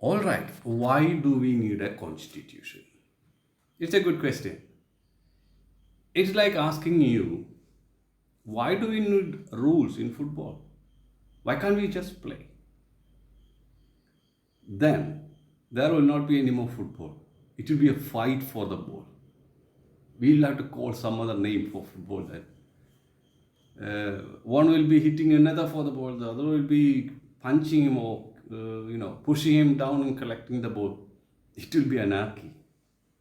All right, why do we need a constitution? It's a good question. It's like asking you, why do we need rules in football? Why can't we just play? Then there will not be any more football. It will be a fight for the ball. We'll have to call some other name for football then. One will be hitting another for the ball, the other will be punching him or pushing him down and collecting the ball. It will be anarchy.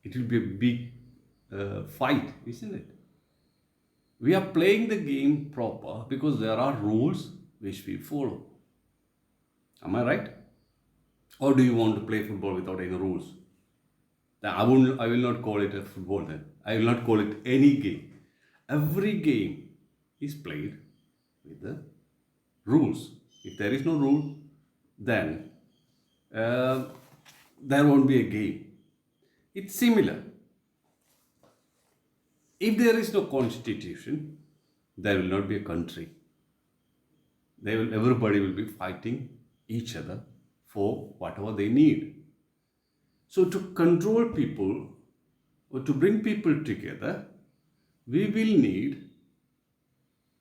It will be a big fight, isn't it? We are playing the game proper because there are rules which we follow. Am I right? Or do you want to play football without any rules? Then I will not call it a football then. I will not call it any game. Every game is played with the rules. If there is no rule, then uh, there won't be a game. It's similar. If there is no constitution, there will not be a country. Everybody will be fighting each other for whatever they need. So to control people or to bring people together, we will need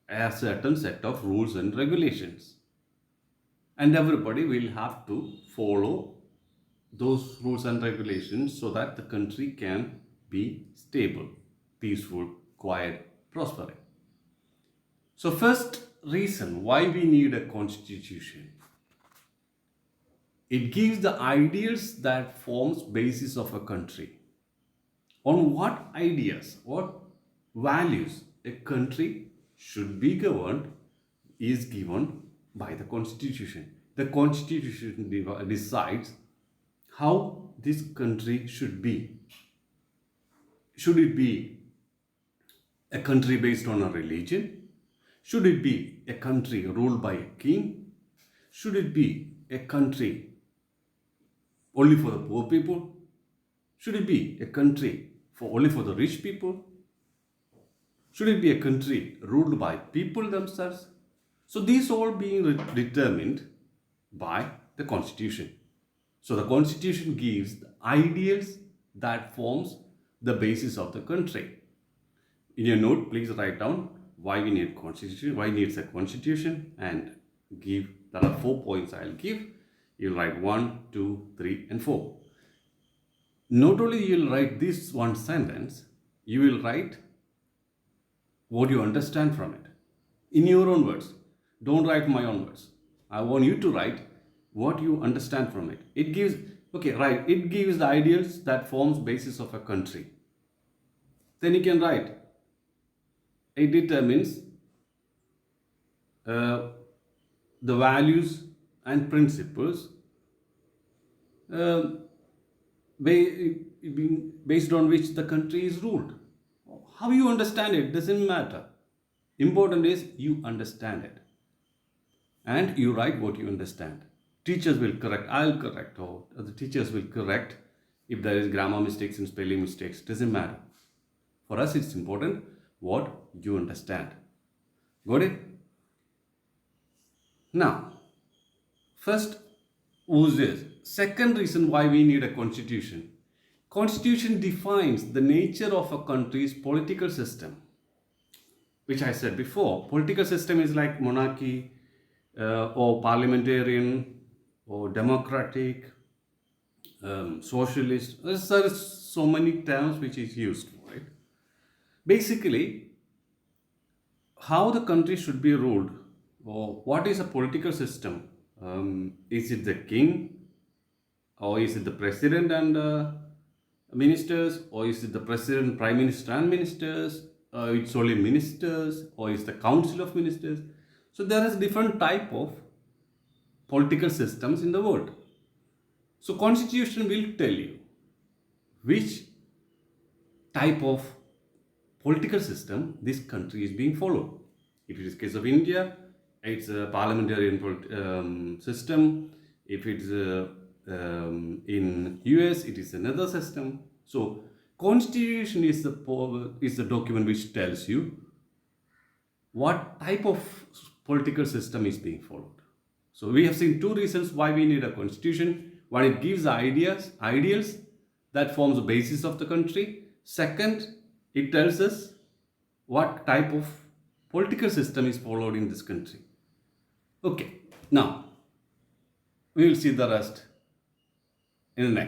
a certain set of rules and regulations. And everybody will have to follow those rules and regulations so that the country can be stable, peaceful, quiet, prospering. So, first reason why we need a constitution, it gives the ideals that forms basis of a country. On what ideas, what values a country should be governed is given by the constitution. The constitution decides how this country should be. Should it be a country based on a religion? Should it be a country ruled by a king? Should it be a country only for the poor people? Should it be a country only for the rich people? Should it be a country ruled by people themselves? So these all being determined by the constitution. So the constitution gives the ideals that forms the basis of the country. In your note, please write down why we need constitution, why needs a constitution, and give. There are 4 points I'll give. You'll write 1, 2, 3, and 4. Not only you'll write this one sentence, you will write what you understand from it in your own words. Don't write my own words. I want you to write what you understand from it. It gives, okay, right, it gives the ideals that forms basis of a country. Then you can write, it determines the values and principles uh, based on which the country is ruled. How you understand it doesn't matter. Important is you understand it. And you write what you understand. Teachers will correct, I'll correct, or the teachers will correct if there is grammar mistakes and spelling mistakes. Doesn't matter. For us, it's important what you understand. Got it? Now, first, who's this? Second reason why we need a constitution. Constitution defines the nature of a country's political system, which I said before. Political system is like monarchy or parliamentarian or democratic, socialist. There are so many terms which is used for it. Basically, how the country should be ruled or what is a political system. Is it the king or is it the president and ministers, or is it the president, prime minister and ministers? It's only ministers, or is the council of ministers? So there is different type of political systems in the world. So constitution will tell you which type of political system this country is being followed. If it is case of India, it's a parliamentarian system. If it's in US, it is another system. So constitution is the document which tells you what type of political system is being followed. So we have seen two reasons why we need a constitution. One, it gives ideals that forms the basis of the country. Second, it tells us what type of political system is followed in this country. Okay, now we will see the rest in the next.